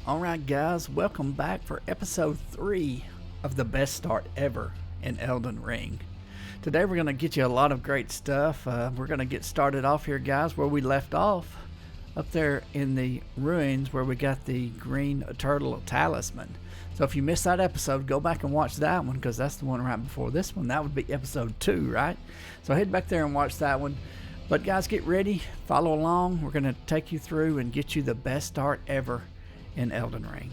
Alright guys, welcome back for episode 3 of the best start ever in Elden Ring. Today we're going to get you a lot of great stuff. We're going to get started off here guys where we left off. Up there in the ruins where we got the green turtle talisman. So if you missed that episode, go back and watch that one because that's the one right before this one. That would be episode 2, right? So head back there and watch that one. But guys, get ready, follow along. We're going to take you through and get you the best start ever in Elden Ring.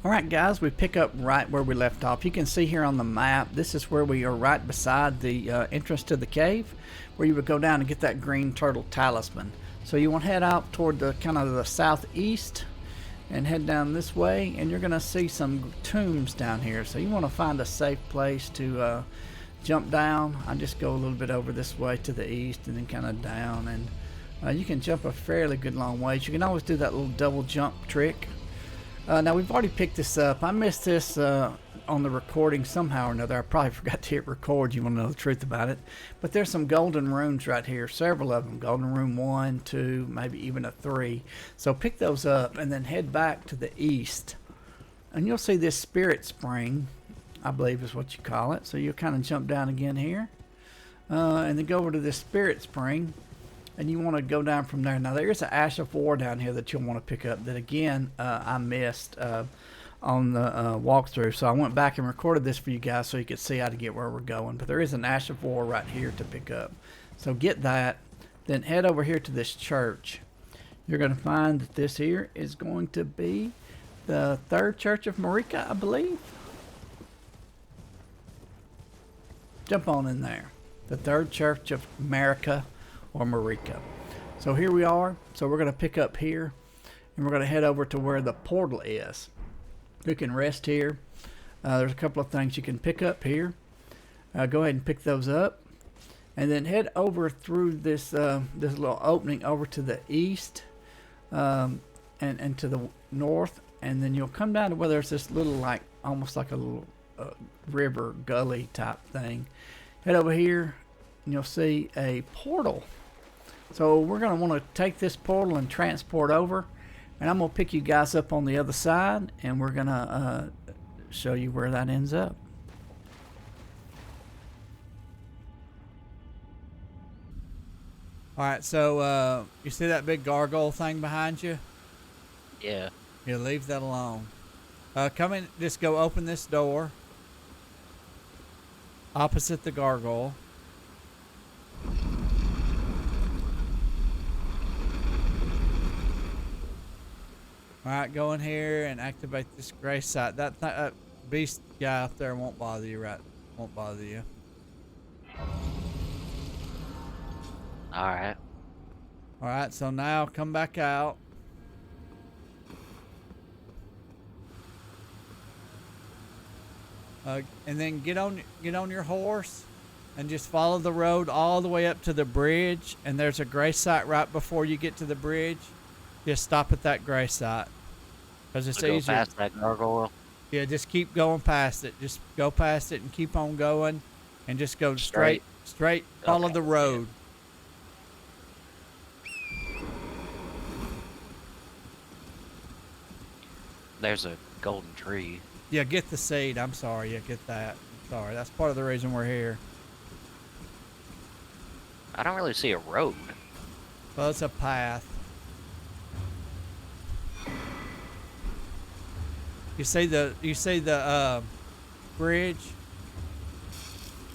Alright guys, we pick up right where we left off. You can see here on the map, this is where we are right beside the entrance to the cave, where you would go down and get that green turtle talisman. So you want to head out toward the kind of the southeast and head down this way, and you're going to see some tombs down here. So you want to find a safe place to jump down. I just go a little bit over this way to the east and then kind of down, and you can jump a fairly good long ways. You can always do that little double jump trick. Now we've already picked this up. I missed this on the recording somehow or another. I probably forgot to hit record. You want to know the truth about it. But there's some golden runes right here. Several of them. Golden rune 1, 2, maybe even a 3. So pick those up and then head back to the east. And you'll see this spirit spring, I believe is what you call it. So you'll kind of jump down again here. And then go over to this spirit spring. And you want to go down from there. Now there's an Ash of War down here that you'll want to pick up that again I missed on the walkthrough. So I went back and recorded this for you guys so you could see how to get where we're going. But there is an Ash of War right here to pick up. So get that. Then head over here to this church. You're going to find that this here is going to be the third church of Marika, I believe. Jump on in there. The third church of Marika. Or Marika. So here we are. So we're going to pick up here and we're going to head over to where the portal is. You can rest here. There's a couple of things you can pick up here. Go ahead and pick those up and then head over through this this little opening over to the east and to the north, and then you'll come down to where there's this little like almost like a little river gully type thing. Head over here and you'll see a portal. So we're going to want to take this portal and transport over, and I'm going to pick you guys up on the other side, and we're going to show you where that ends up. Alright, so you see that big gargoyle thing behind you? Yeah. Yeah, leave that alone. Come in, just go open this door opposite the gargoyle. Alright, go in here and activate this gray site. That beast guy up there won't bother you, right? Won't bother you. Alright. Alright, so now come back out. And then get on your horse and just follow the road all the way up to the bridge. And there's a gray site right before you get to the bridge. Just stop at that gray site. Because it's easier. Go past that gargoyle. Yeah, just keep going past it. Just go past it and keep on going. And just go straight. Follow Okay. the road. There's a golden tree. Yeah, get the seed. I'm sorry. Yeah, get that. Sorry. That's part of the reason we're here. I don't really see a road. Well, it's a path. You see the bridge?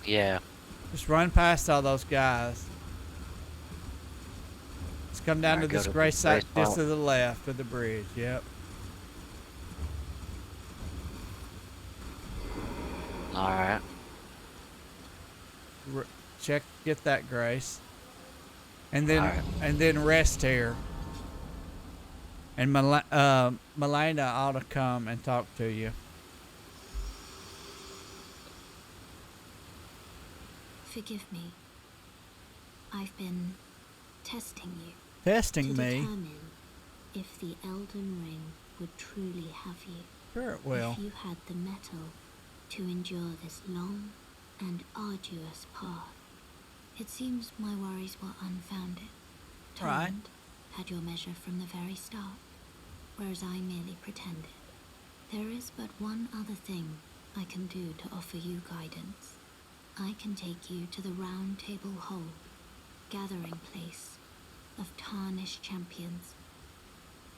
Yeah. Just run past all those guys. Just come down to Alright, go this to gray the site gray just spot. to the left of the bridge. Yep. Alright. Get that, Grace. And then Alright. rest here. And Melena ought to come and talk to you. Forgive me. I've been testing you. Testing to me? determine if the Elden Ring would truly have you. Sure it will. If you had the mettle to endure this long and arduous path. It seems my worries were unfounded. Right. Torment had your measure from the very start. whereas I merely pretended. There is but one other thing I can do to offer you guidance. I can take you to the Round Table Hall, gathering place of tarnished champions,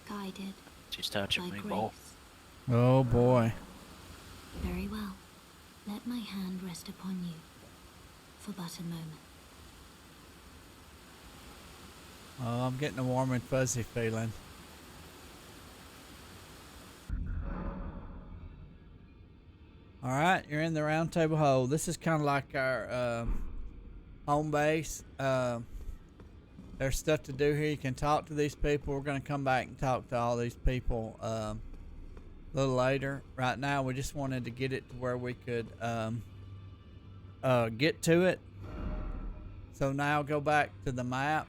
guided She's touching by me, boy. grace. Oh boy. Very well. Let my hand rest upon you for but a moment. Oh, I'm getting a warm and fuzzy feeling. All right, you're in the Round Table Hole. This is kind of like our home base. There's stuff to do here. You can talk to these people. We're going to come back and talk to all these people a little later. Right now, we just wanted to get it to where we could get to it. So now go back to the map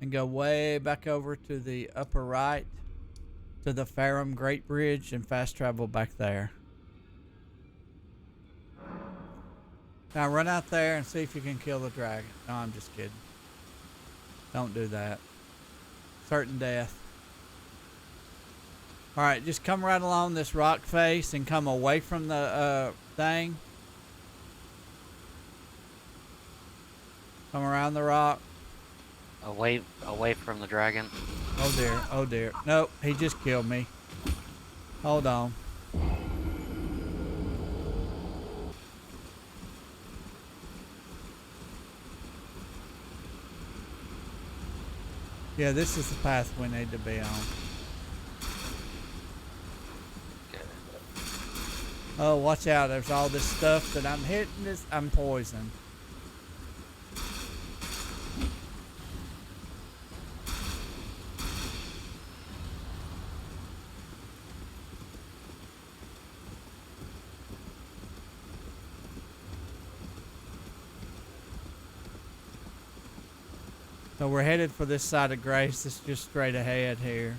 and go way back over to the upper right to the Farum Great Bridge and fast travel back there. Now run out there and see if you can kill the dragon. No, I'm just kidding. Don't do that. Certain death. Alright, just come right along this rock face and come away from the thing. Come around the rock. Away from the dragon. Oh dear, oh dear. Nope, he just killed me. Hold on. Yeah, this is the path we need to be on. Okay. Oh, watch out. There's all this stuff that I'm hitting. I'm poisoned. So we're headed for this side of Grace. It's just straight ahead here.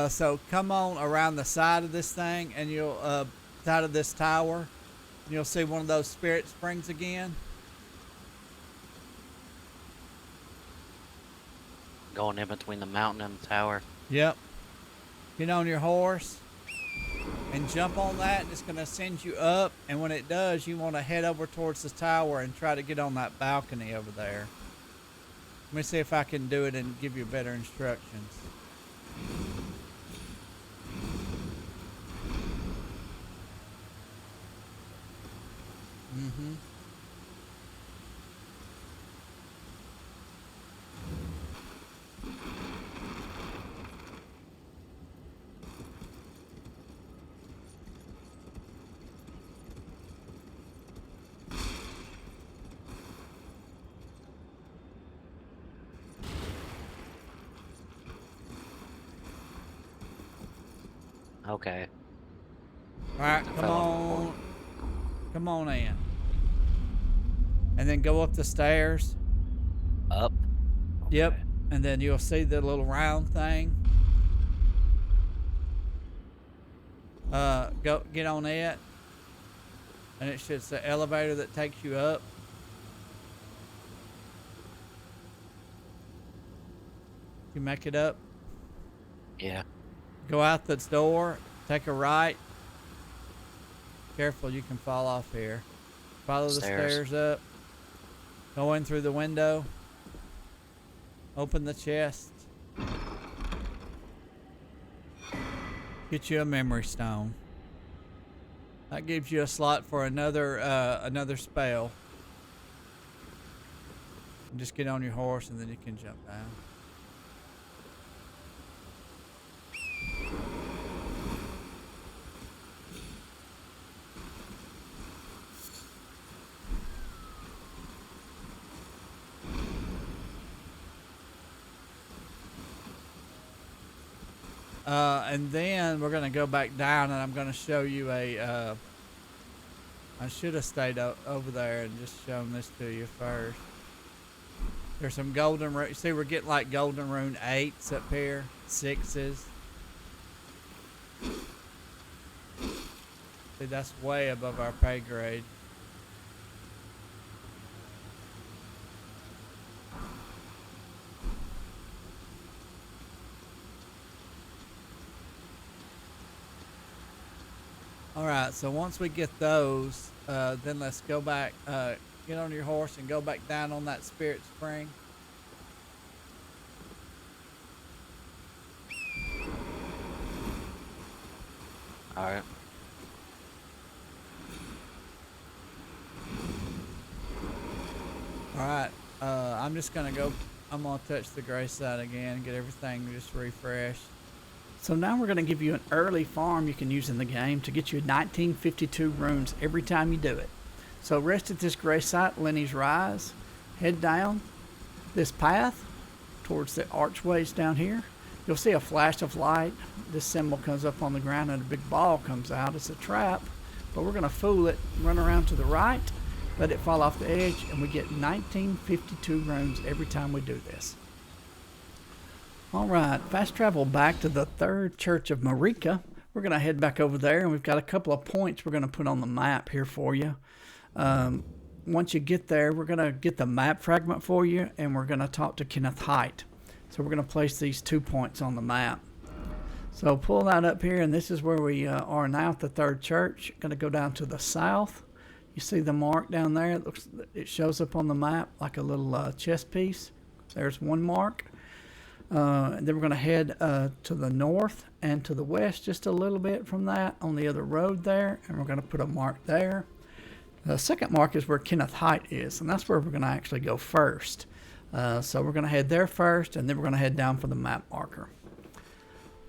So come on around the side of this thing and you'll, side of this tower, and you'll see one of those spirit springs again. Going in between the mountain and the tower. Yep. Get on your horse and jump on that, and it's going to send you up. And when it does, you want to head over towards the tower and try to get on that balcony over there. Let me see if I can do it and give you better instructions. Mm-hmm. Okay. Alright, come on in. And then go up the stairs. Up. Okay. Yep. And then you'll see the little round thing. Go get on it. And it's just the elevator that takes you up. You make it up. Yeah. Go out the door. Take a right. Careful, you can fall off here. Follow the stairs up. Go in through the window. Open the chest. Get you a memory stone. That gives you a slot for another spell. And just get on your horse and then you can jump down. And then we're going to go back down, and I'm going to show you a. I should have stayed over there and just shown this to you first. There's some golden rune. See, we're getting like golden rune 8s up here, 6s. See, that's way above our pay grade. Alright, so once we get those, then let's go back, get on your horse and go back down on that spirit spring. Alright. Alright, I'm just gonna go, I'm gonna touch the gray side again and get everything just refreshed. So now we're gonna give you an early farm you can use in the game to get you 1952 runes every time you do it. So rest at this gray site, Lenny's Rise, head down this path towards the archways down here. You'll see a flash of light. This symbol comes up on the ground and a big ball comes out. It's a trap, but we're gonna fool it, run around to the right, let it fall off the edge, and we get 1952 runes every time we do this. Alright, fast travel back to the third church of Marika. We're going to head back over there, and we've got a couple of points we're going to put on the map here for you. Once you get there, we're going to get the map fragment for you, and we're going to talk to Kenneth Height. So we're going to place these 2 points on the map. So pull that up here, and this is where we are now at the third church. Going to go down to the south. You see the mark down there? It shows up on the map like a little chess piece. There's one mark. And then we're going to head to the north and to the west just a little bit from that on the other road there, and we're going to put a mark there. The second mark is where Kenneth Height is, and that's where we're going to actually go first. So we're going to head there first, and then we're going to head down for the map marker.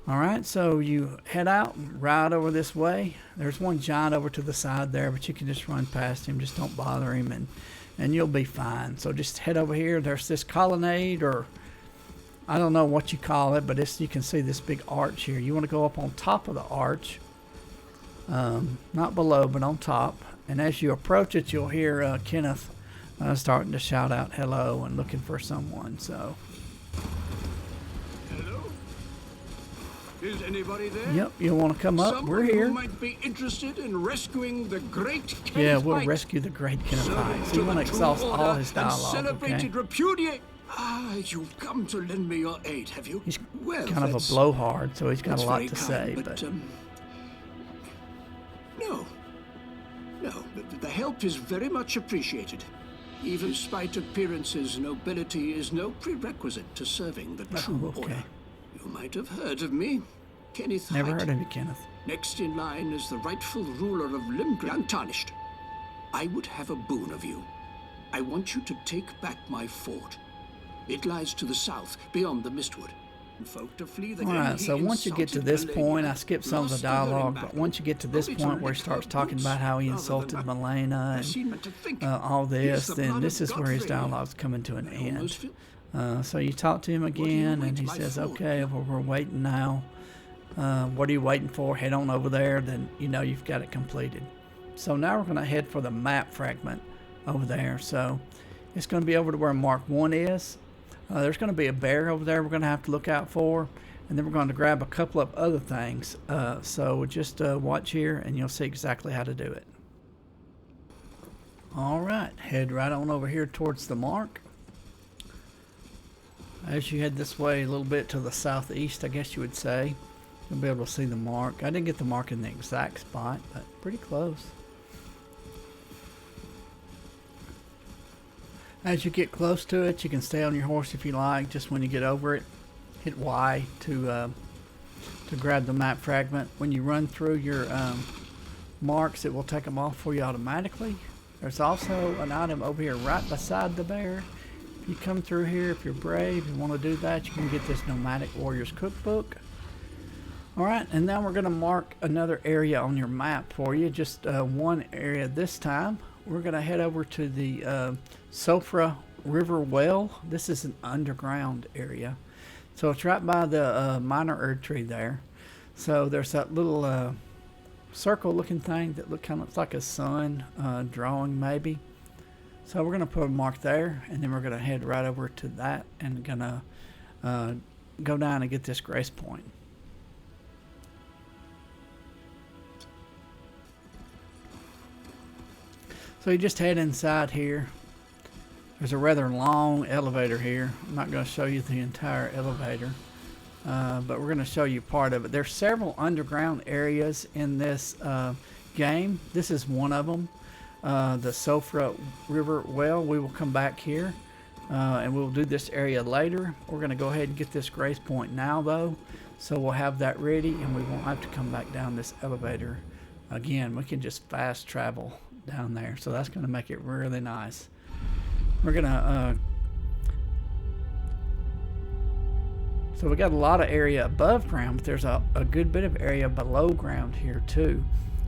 Alright, so you head out right over this way. There's one giant over to the side there, but you can just run past him. Just don't bother him, and you'll be fine. So just head over here. There's this colonnade, or I don't know what you call it, but you can see this big arch here. You want to go up on top of the arch, not below, but on top. And as you approach it, you'll hear Kenneth starting to shout out hello and looking for someone. So, hello? Is anybody there? yep, you'll want to come up. Someone We're here. who might be interested in rescuing the great Kenneth Yeah, we'll Height. rescue the great Kenneth Height. So To you want the to true exhaust all order his and dialogue, celebrated okay? repudiate. Ah, you've come to lend me your aid, have you? He's well, kind of a that's- blowhard, so he's got that's a lot very to kind, say. But, no. No, the help is very much appreciated. Even despite appearances, nobility is no prerequisite to serving the true okay. order. You might have heard of me, Kenneth Never Height. heard of you, Kenneth. Next in line is the rightful ruler of Limgrave, untarnished. I would have a boon of you. I want you to take back my fort. It lies to the south, beyond the Mistwood. Folk to flee the Alright, so once you get to this point, I skipped some of the dialogue, but once you get to this point where he starts talking about how he insulted Milena and all this, then this is where his dialogue's coming to an end. So you talk to him again, and he says, okay, well, we're waiting now. What are you waiting for? Head on over there, then you know you've got it completed. So now we're going to head for the map fragment over there. So it's going to be over to where Mark 1 is. There's going to be a bear over there we're going to have to look out for, and then we're going to grab a couple of other things. So just watch here, and you'll see exactly how to do it. Alright, head right on over here towards the mark. As you head this way a little bit to the southeast, I guess you would say, you'll be able to see the mark. I didn't get the mark in the exact spot, but pretty close. As you get close to it, you can stay on your horse if you like. Just when you get over it, hit Y to grab the map fragment. When you run through your marks, it will take them off for you automatically. There's also an item over here right beside the bear. If you come through here, if you're brave and want to do that, you can get this Nomadic Warriors Cookbook. Alright, and now we're going to mark another area on your map for you. Just one area this time. We're going to head over to the Sofra River Well. This is an underground area. So it's right by the minor Erd tree there. So there's that little circle looking thing that kind of looks like a sun drawing maybe. So we're going to put a mark there, and then we're going to head right over to that and going to go down and get this grace point. So you just head inside here. There's a rather long elevator here. I'm not going to show you the entire elevator, but we're going to show you part of it. There's several underground areas in this game. This is one of them. The Sofra River well. We will come back here and we'll do this area later. We're going to go ahead and get this grace point now though, so we'll have that ready and we won't have to come back down this elevator again. We can just fast travel down there, so that's going to make it really nice. We're going to so we got a lot of area above ground, but there's a good bit of area below ground here too.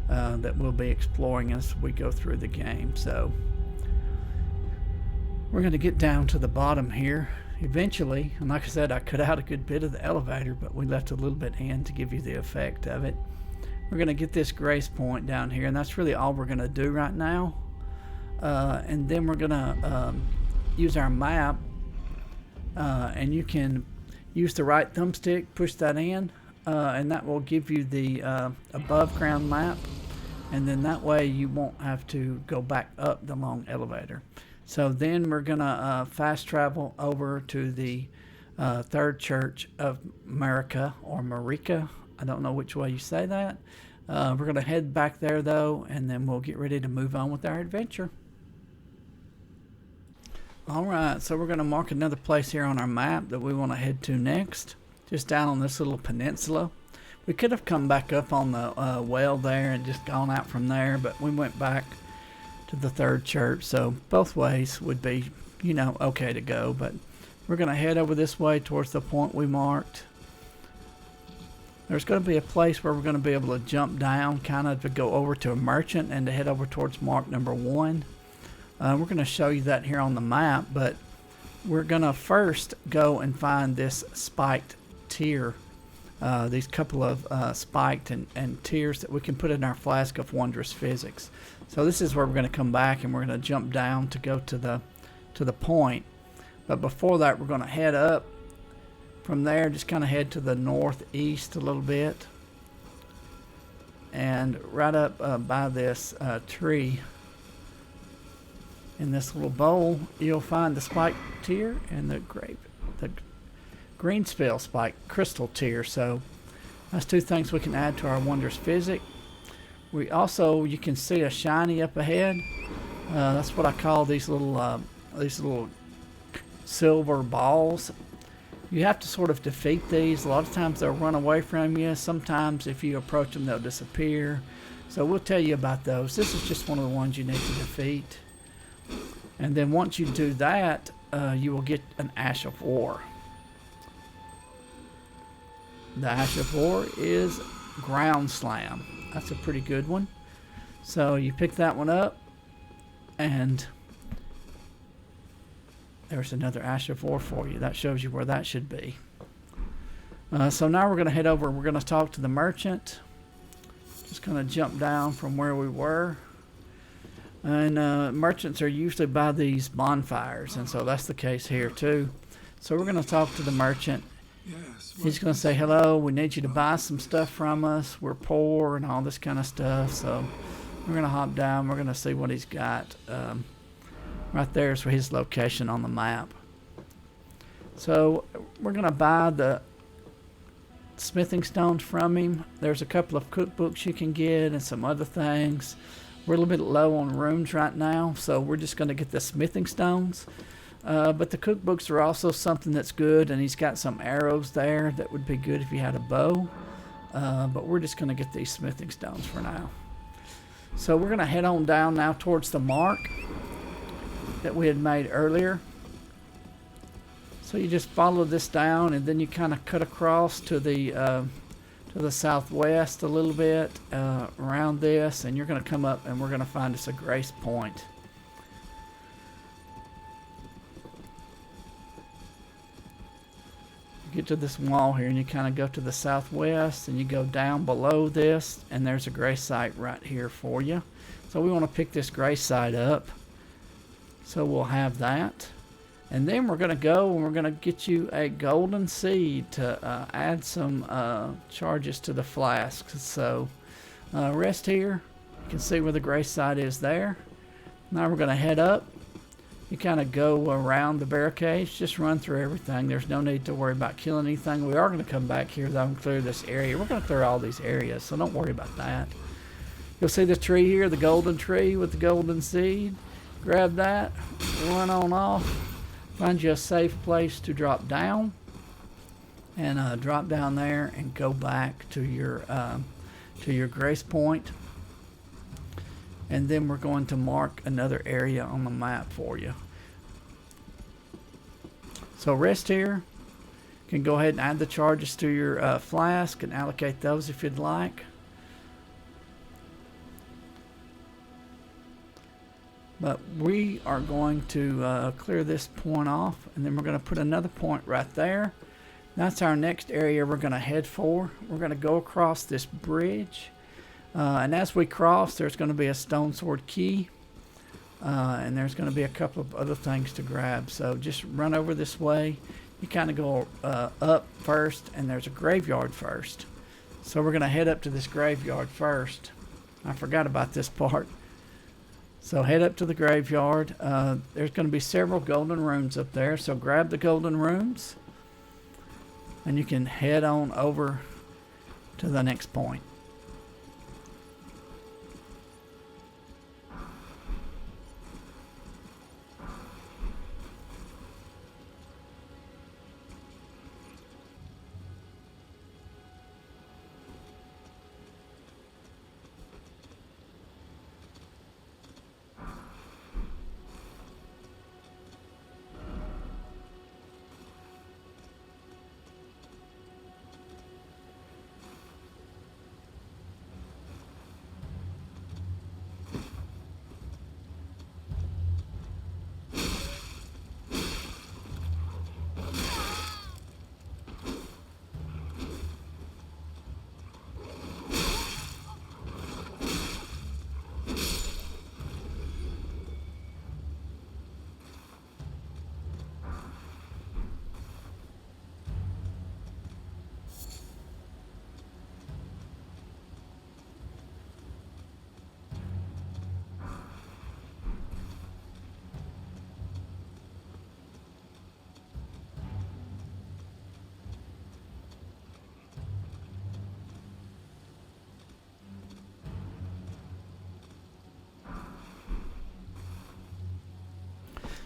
That we'll be exploring as we go through the game. So we're going to get down to the bottom here eventually, and like I said, I cut out a good bit of the elevator, but we left a little bit in to give you the effect of it. We're going to get this grace point down here, and that's really all we're going to do right now. And then we're going to use our map, and you can use the right thumbstick, push that in, and that will give you the above ground map, and then that way you won't have to go back up the long elevator. So then we're gonna fast travel over to the Third Church of Marika, or Marika. I don't know which way you say that. We're gonna head back there though, and then we'll get ready to move on with our adventure. Alright, so we're gonna mark another place here on our map that we want to head to next. Just down on this little peninsula. We could have come back up on the well there and just gone out from there, but we went back to the Third Church, so both ways would be, you know, okay to go. But we're going to head over this way towards the point we marked. There's going to be a place where we're going to be able to jump down, kind of to go over to a merchant and to head over towards mark number 1. We're going to show you that here on the map, but we're going to first go and find this spiked tier, these couple of spiked and tiers that we can put in our flask of wondrous physics. So this is where we're going to come back, and we're going to jump down to go to the point. But before that, we're going to head up from there, just kind of head to the northeast a little bit, and right up by this tree in this little bowl, you'll find the spiked tier and the green spell spike crystal tier. So that's two things we can add to our wondrous physic. We also, you can see a shiny up ahead. That's what I call these little silver balls. You have to sort of defeat these. A lot of times they'll run away from you. Sometimes if you approach them, they'll disappear. So we'll tell you about those. This is just one of the ones you need to defeat. And then once you do that, you will get an Ash of War. The Ash of War is Ground Slam. That's a pretty good one. So you pick that one up, and there's another Ash of War for you. That shows you where that should be. So now we're going to head over. We're going to talk to the merchant. Just going to jump down from where we were. And merchants are usually by these bonfires, and so that's the case here too. So we're going to talk to the merchant. Yes. He's going to say, hello, we need you to buy some stuff from us. We're poor and all this kind of stuff. So we're going to hop down. We're going to see what he's got. Right there is his location on the map. So we're going to buy the smithing stones from him. There's a couple of cookbooks you can get and some other things. We're a little bit low on rooms right now, so we're just going to get the smithing stones. But the cookbooks are also something that's good, and he's got some arrows there that would be good if you had a bow. But we're just going to get these smithing stones for now. So we're going to head on down now towards the mark that we had made earlier. So you just follow this down, and then you kind of cut across to the southwest a little bit around this, and you're going to come up, and we're going to find us a grace point. get to this wall here, and you kind of go to the southwest, and you go down below this, and there's a gray site right here for you. So we want to pick this gray site up. So we'll have that. And then we're going to go and we're going to get you a golden seed to add some charges to the flasks. So rest here. You can see where the gray site is there. Now we're going to head up. You kind of go around the barricades. Just run through everything. There's no need to worry about killing anything. We are going to come back here though and clear this area. We're going to clear all these areas, so don't worry about that. You'll see the tree here, the golden tree with the golden seed. Grab that, run on off, find you a safe place to drop down, and drop down there and go back to your grace point. And then we're going to mark another area on the map for you. So rest here. You can go ahead and add the charges to your flask and allocate those if you'd like. But we are going to clear this point off, and then we're going to put another point right there. That's our next area we're going to head for. We're going to go across this bridge. And as we cross, there's going to be a stone sword key. And there's going to be a couple of other things to grab. So just run over this way. You kind of go up first, and there's a graveyard first. So we're going to head up to this graveyard first. I forgot about this part. So head up to the graveyard. There's going to be several golden runes up there. So grab the golden runes. And you can head on over to the next point.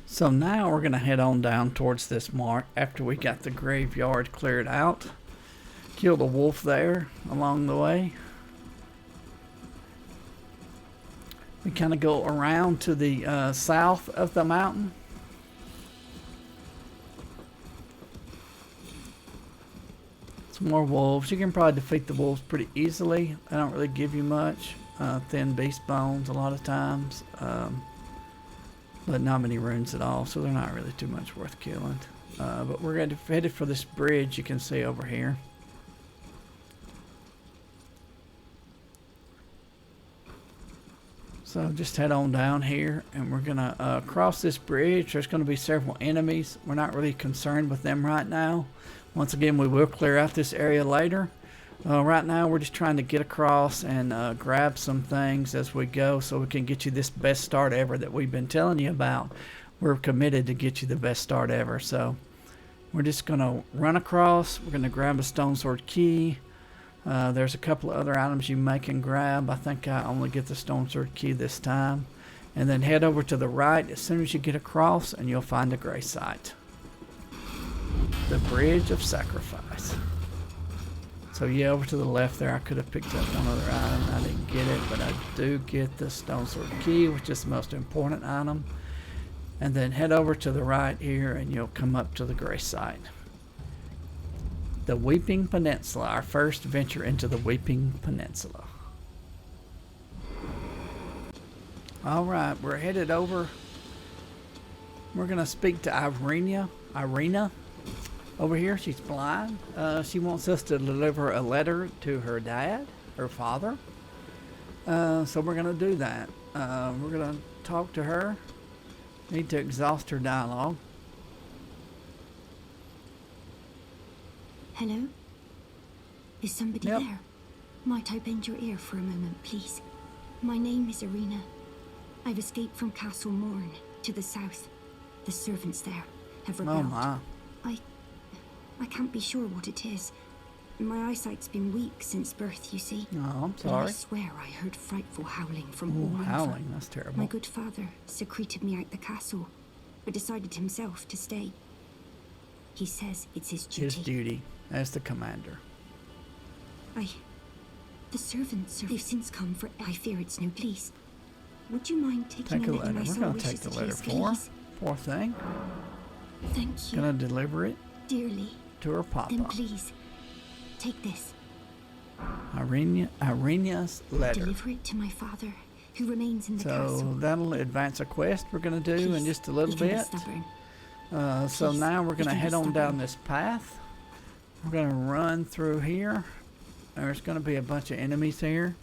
So now we're going to head on down towards this mark after we got the graveyard cleared out. Kill the wolf there along the way. We kind of go around to the south of the mountain. Some more wolves. You can probably defeat the wolves pretty easily. They don't really give you much. Thin beast bones a lot of times. But not many runes at all, so they're not really too much worth killing. But we're headed for this bridge you can see over here. So just head on down here, and we're going to cross this bridge. There's going to be several enemies. We're not really concerned with them right now. Once again, we will clear out this area later. Right now, we're just trying to get across and grab some things as we go so we can get you this best start ever that we've been telling you about. We're committed to get you the best start ever. So we're just going to run across. We're going to grab a stone sword key. There's a couple of other items you may can grab. I think I only get the stone sword key this time. And then head over to the right as soon as you get across, and you'll find a gray site. The Bridge of Sacrifice. So yeah, over to the left there, I could have picked up one other item. I didn't get it, but I do get the stone sword key, which is the most important item. And then head over to the right here, and you'll come up to the gray site. The Weeping Peninsula, our first venture into the Weeping Peninsula. Alright, we're headed over. We're going to speak to Irina. Over here, she's blind. She wants us to deliver a letter to her dad, her father. So we're going to do that. We're going to talk to her. Need to exhaust her dialogue. Hello? Is somebody Yep. there? Might I bend your ear for a moment, please? My name is Irina. I've escaped from Castle Morn to the south. The servants there have rebelled. Oh my. I can't be sure what it is. My eyesight's been weak since birth, you see. Oh, I'm But sorry. I swear I heard frightful howling from Ooh, all over. howling. That's terrible. My good father secreted me out the castle, but decided himself to stay. He says it's his duty. His duty as the commander. The servants they've since come for. I fear it's no please. Would you mind taking Take a a letter? letter. My We're soul going to wishes take the it letter is, for her. please. Poor thing. Thank you, Going to deliver it dearly. to her Then papa. please, take this. Irina's letter. Deliver it to my father, who remains in the So castle. that'll advance a quest we're going to do in Please, just a little he can be bit. stubborn. So Please, now we're going to you can be head on down stubborn. this path. We're going to run through here. There's going to be a bunch of enemies here.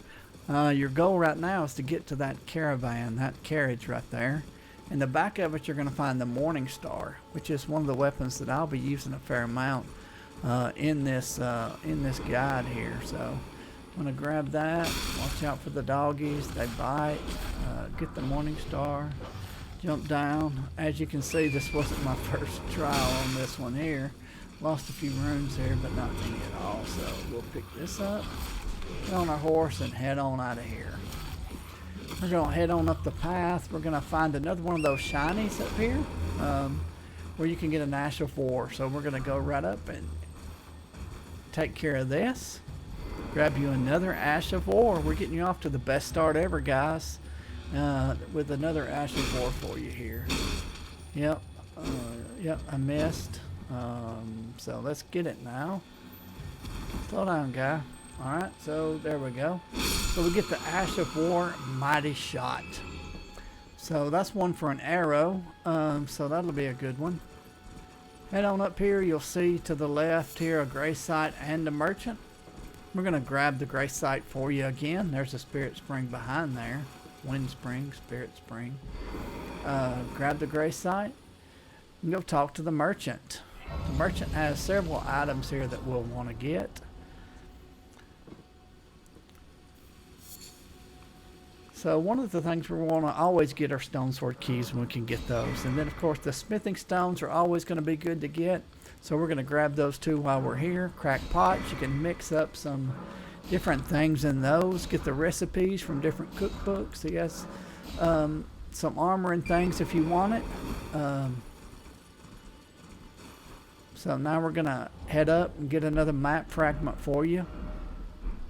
Your goal right now is to get to that caravan, that carriage right there. In the back of it, you're going to find the Morning Star, which is one of the weapons that I'll be using a fair amount in this guide here. So I'm going to grab that. Watch out for the doggies. They bite. Get the Morning Star. Jump down. As you can see, this wasn't my first trial on this one here. Lost a few runes here, but not many at all. So we'll pick this up, get on our horse, and head on out of here. We're going to head on up the path. We're going to find another one of those shinies up here where you can get an Ash of War. So we're going to go right up and take care of this. Grab you another Ash of War. We're getting you off to the best start ever, guys, with another Ash of War for you here. Yep, I missed. So let's get it now. Slow down, guy. Alright, so there we go. So we get the Ash of War Mighty Shot. So that's one for an arrow. So that'll be a good one. Head on up here. You'll see to the left here a gray site and a merchant. We're going to grab the gray site for you again. There's a spirit spring behind there. Wind spring, spirit spring. Grab the gray site and go talk to the merchant. The merchant has several items here that we'll want to get. So one of the things we want to always get our stone sword keys when we can get those. And then of course the smithing stones are always going to be good to get. So we're going to grab those too while we're here. Crack pots, you can mix up some different things in those. Get the recipes from different cookbooks. He has some armor and things if you want it. So now we're going to head up and get another map fragment for you.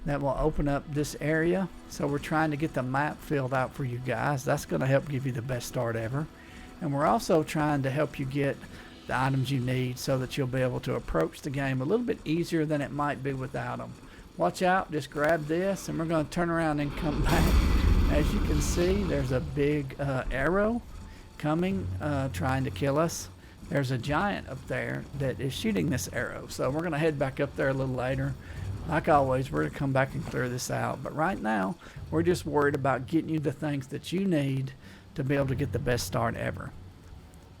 That will open up this area. So we're trying to get the map filled out for you guys. That's going to help give you the best start ever. And we're also trying to help you get the items you need so that you'll be able to approach the game a little bit easier than it might be without them. Watch out, just grab this and we're going to turn around and come back. As you can see, there's a big arrow coming, trying to kill us. There's a giant up there that is shooting this arrow. So we're going to head back up there a little later. Like always, we're going to come back and clear this out. But right now, we're just worried about getting you the things that you need to be able to get the best start ever.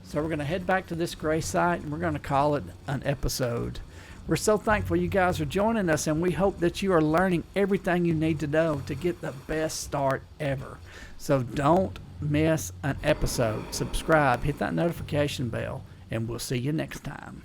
So we're going to head back to this gray site, and we're going to call it an episode. We're so thankful you guys are joining us, and we hope that you are learning everything you need to know to get the best start ever. So don't miss an episode. Subscribe, hit that notification bell, and we'll see you next time.